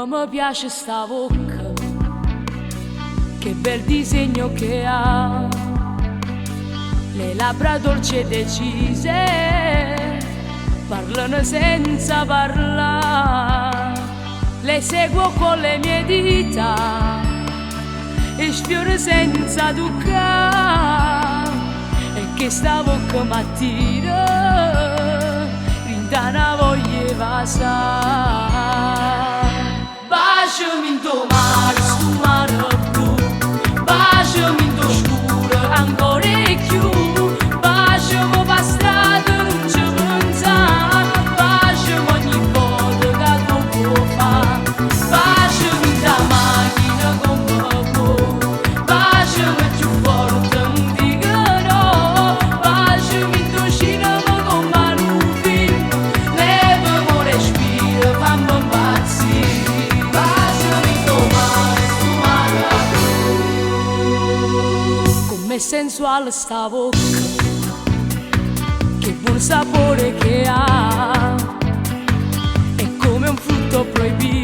Come mi piace sta bocca, che bel disegno che ha, le labbra dolci e decise, parlano senza parlare, le seguo con le mie dita e sfioro senza toccare, e che sta bocca m'attira, rintana voglia vasare. Baciami in tuo mare, sto mare blu, baciami in tuo scuro, ancora e più, baciami per strada, non ci pensare, baciami ogni volta che tu puoi fare, baciami in ta macchina come puoi, baciami più forte, non dico no, baciami in tuo cinema come un film, levami un respiro, fammi impazzire. Com'è sensuale sta bocca, che buon sapore che ha, è come un frutto proibito